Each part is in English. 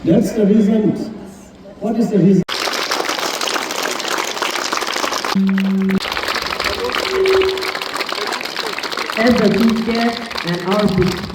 That's the reason. What is the reason? As a teacher and our big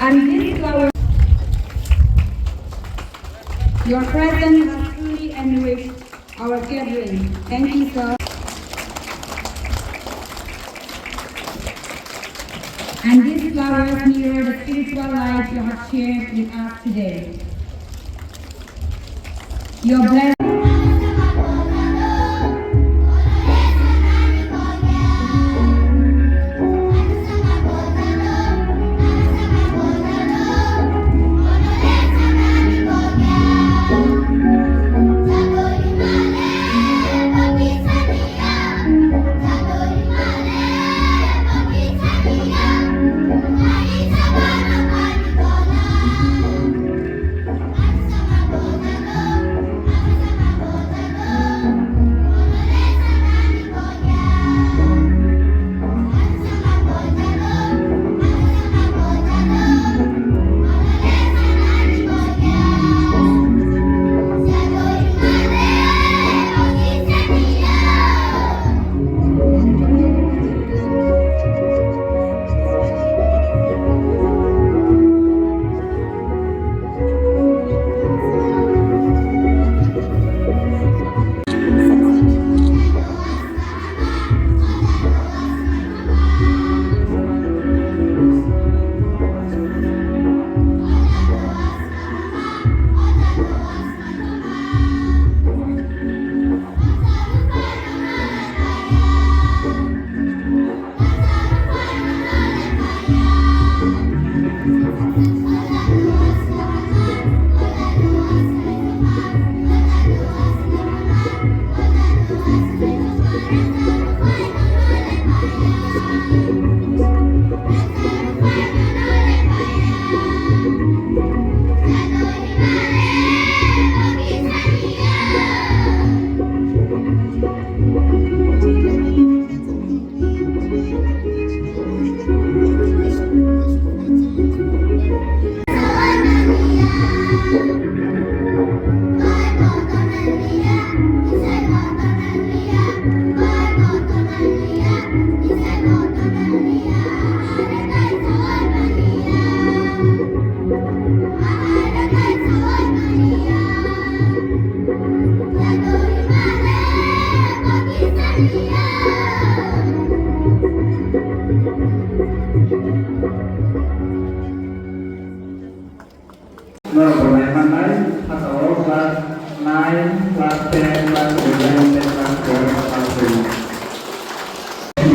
and this flower. Your presence has truly enriched our gathering. Thank you, sir. And these flowers mirror the spiritual life you have shared with us today. Your blessing.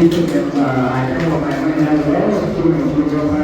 ที่จะเป็นไอเทมของไอไม่ได้แล้วคุณก็ไป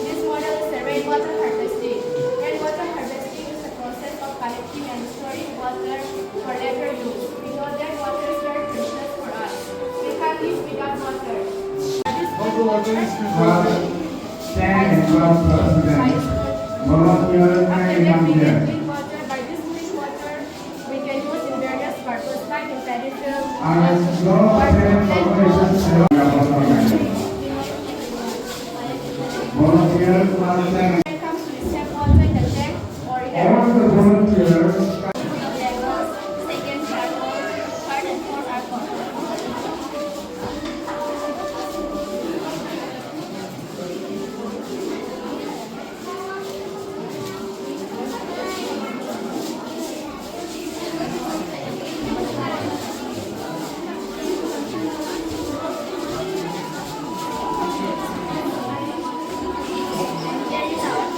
This model is the rainwater harvesting. Rainwater harvesting is the process of collecting and storing water for later use. We know that water is very precious for us. We can't live without water. Stand and clap president. Volunteer After and that, we volunteer. can drink water. By this clean water, we can use in various purposes like in medical, As long as the volunteer class when it comes to receive water in the tank or in all the volunteers levels, second charcoal, third and fourth alcohol.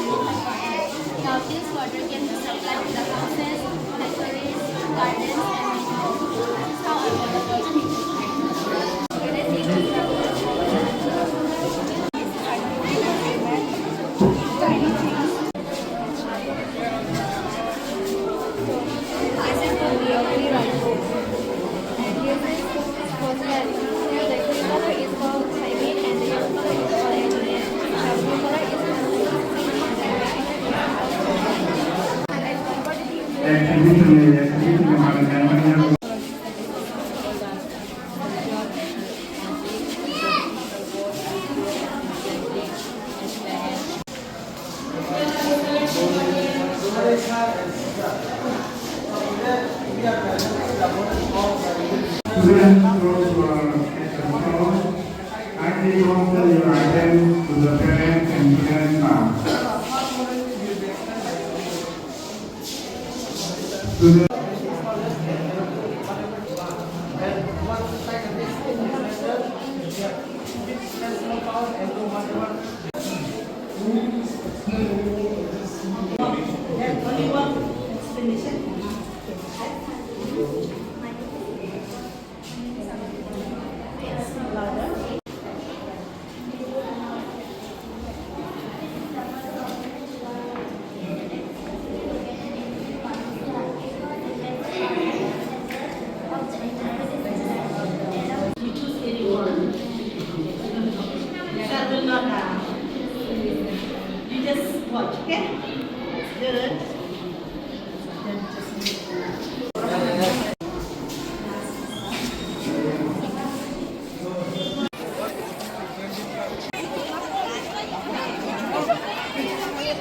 Now this water can be supplied to the houses, factories, gardens, and vehicles. This is how available it is. Can I take this This is what we already run. And here is postman. Here the green color is called Climate and the yellow color is called Engineer. The blue color is activity mana Students those who are at the front, kindly transfer your items to the parents and children now. Students You just watch, okay? Good.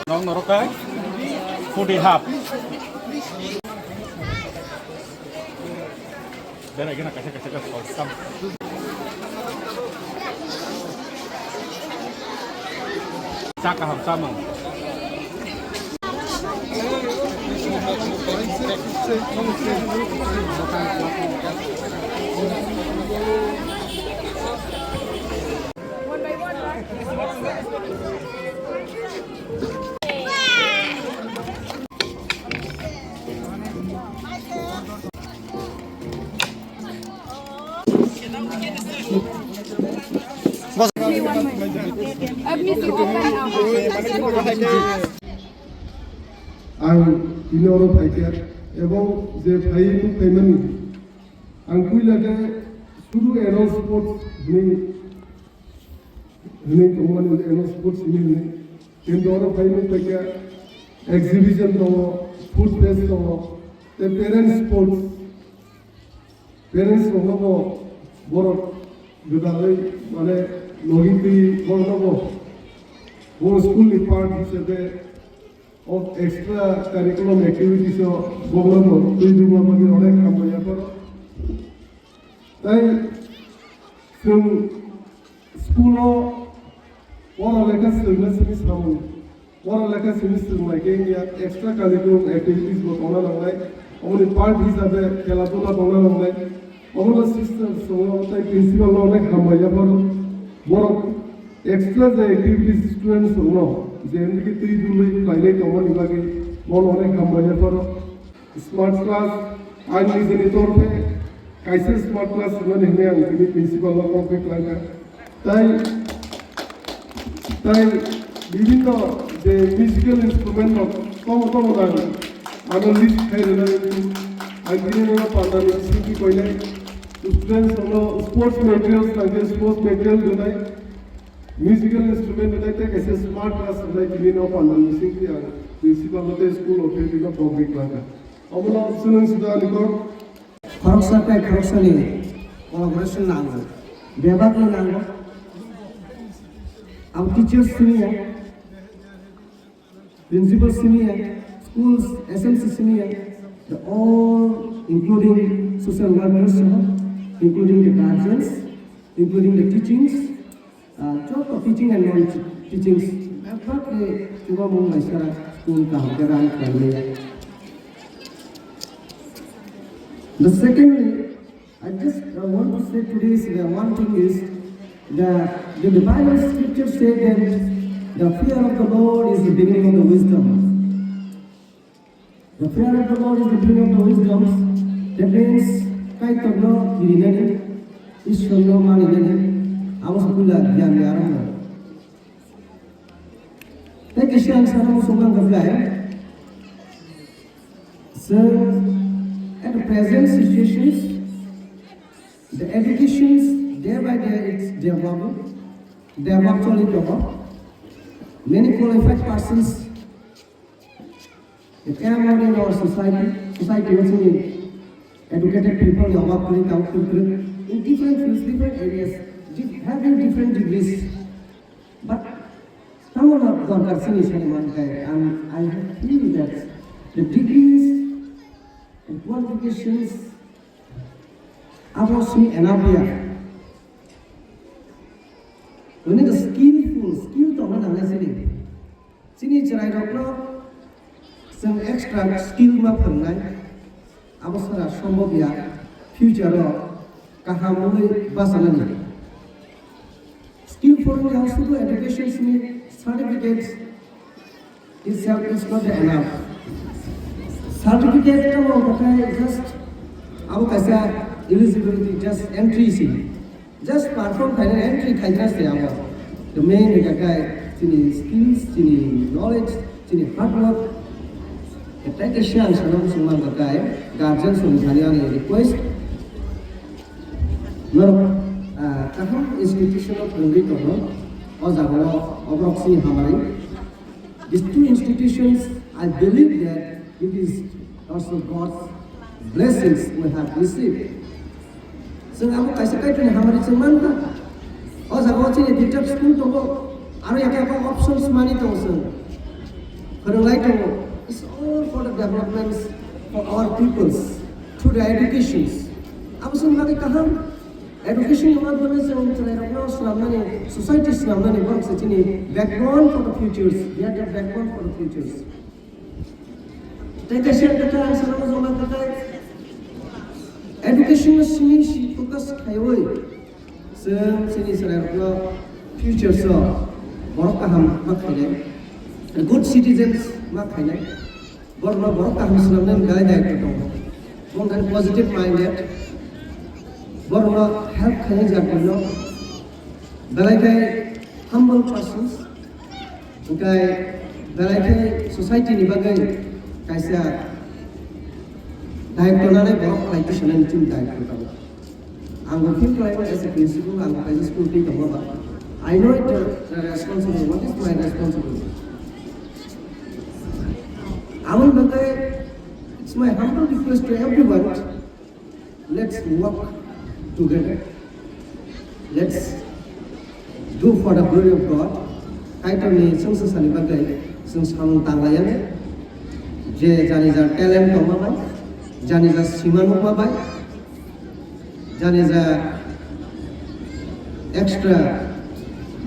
Nong norokai, foodie hub. Dan lagi nak kasih kosam. Saka ham sama. आं बिनोरो फाइकेर एवं जे फाइनु फाइमनि आं कुइलाटे सुरु एनो sports हने तोमन एनो sports नि केन्दोरो फाइनु फाइकेर exhibition दो food fest दो ते parents sports parents नंगो बर गोदालै माने लगिपि बरनगो वो स्कूल नि पार्ट हिसाबै of extra curriculum activities বগলানো দুই দুই মাসে অনেক কাম হইয়া পড়ো তাই স্কুলও পড়ালেখা সোলমেসিনি সামু পড়ালেখা সেমিস্টার মাইকে ইয়া এক্সট্রা কারিকুলাম অ্যাক্টিভিটিস বতনা লাগাই আমাদের পার্ট হিসাবে খেলাধুলা বাংলায় আমরা সিস্টার তাই প্রিন্সিপাল অনেক হামাইয়া বড় বড় এক্সট্রা যে অ্যাক্টিভিটিস স্টুডেন্টস হলো যে এমনি তুই দুলে পাইলে তোমার বিভাগে বড় অনেক হামাইয়া বড় স্মার্ট ক্লাস আইন নিজের তরফে কাইসে স্মার্ট ক্লাস মানে হেনে আমি প্রিন্সিপাল কমপ্লিট লাগা তাই তাই বিভিন্ন যে মিউজিক্যাল ইনস্ট্রুমেন্ট কম কম লাগে আমি লিস্ট খাই দিলে পান্ডানি কি কইলে স্টুডেন্টস হলো স্পোর্টস মেটেরিয়ালস লাগে স্পোর্টস মেটেরিয়াল দুটাই মিউজিক্যাল ইনস্ট্রুমেন্ট দুটাই কাইসে স্মার্ট ক্লাস দুটাই দিলে পান্ডানি সিংকি আর প্রিন্সিপাল হতে স্কুল অফিস দিকে পাবলিক লাগা আমরা শুনুন সুদা লিখো খরকসারটাই খরকসানি collaboration নাঙ্গো ব্যবহার নাঙ্গো our teachers senior principal senior schools SMC senior all including social workers including the guardians including the teachings job of teaching and non-teachings every coba mong masyarakat school kahajaran family. The secondly, I just want to say today is the one thing is that the Bible scripture says that the fear of the Lord is the beginning of the wisdom. The fear of the Lord is the beginning of the wisdom. That means kaitogno dirinani, ishwarno maninani, amasukula gyani arana. Take a chance to sumang gaflay. So at the present situations, the educations day by day it's developing. They have actually developed. Many qualified persons that came out in our society also in educated people, in different fields, different areas, having different degrees. But someone of God has seen one guy, and I feel that the degrees and qualifications are also enough here. We need a skill to run a lesson. Sini cerai dokter, some extra skill ma pernah. Abasara sambhav ya future ro kahamui basanani. Skill for me also to education sini certificates itself is not enough. Certificate का वो होता है just अब कैसा eligibility just entry सी just perform करने entry खाइना से अब the main क्या है चीनी skills चीनी knowledge चीनी hard work इतना कैसे आंसर हम सुनना करता है guardian सुनने वाले request लोग कहाँ institution of English करना और ज़्यादा अब्रोक्सी हमारी these two institutions I believe that it is also God's blessings we have received. So, I want to say that we have received money. Also, I want to say that school to go. I have options money to also. For the right to go, it's all for the developments for our peoples through the educations. I was saying that education is not only society is not only backbone for the futures. We have the backbone for the futures. Take a share the time, some of the education is focus highway. So, future so Borokaham Makane, good citizens Makane, Borokaham Slam guide one positive minded, Boroma help Kanizapino, Balaka humble persons, Balaka society Nibagai. Kaisa director na borok like shalan team director I'm working as a principal and as a school teacher I know it responsibility. What is my responsibility? I will it's my humble request to everyone, let's work together, let's do for the glory of God. Kaito ni sungsa salibagai sungsang tanglayan जे जाने जा talent कमाबाय जाने जा सीमा नुबाय जाने जा extra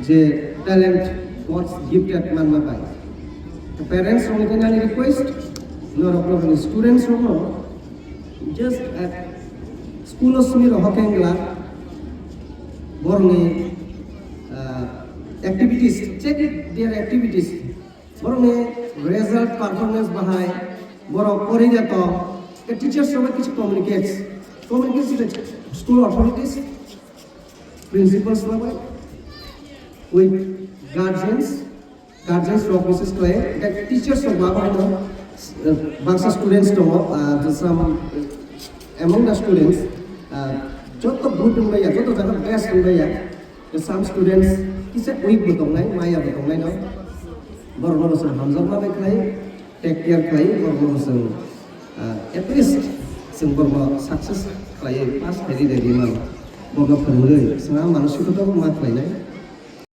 J talent God's gifted मानबाय the parents from the request nor of students from just at school of Smir Hokengla, Borne activities, check their activities. Borne result performance bahai, Boro Korigato, the teachers communicates with school authorities, principals with guardians officers that teachers of Bangsa students some among the students joto good baya joto jana best baya some students is a weak betongnai maya betongnai no borno sir hamzam ma beklai take care kai borno sir at least sing borno success kai pass dari man borno phenglei sanga manusikota ma khlai nai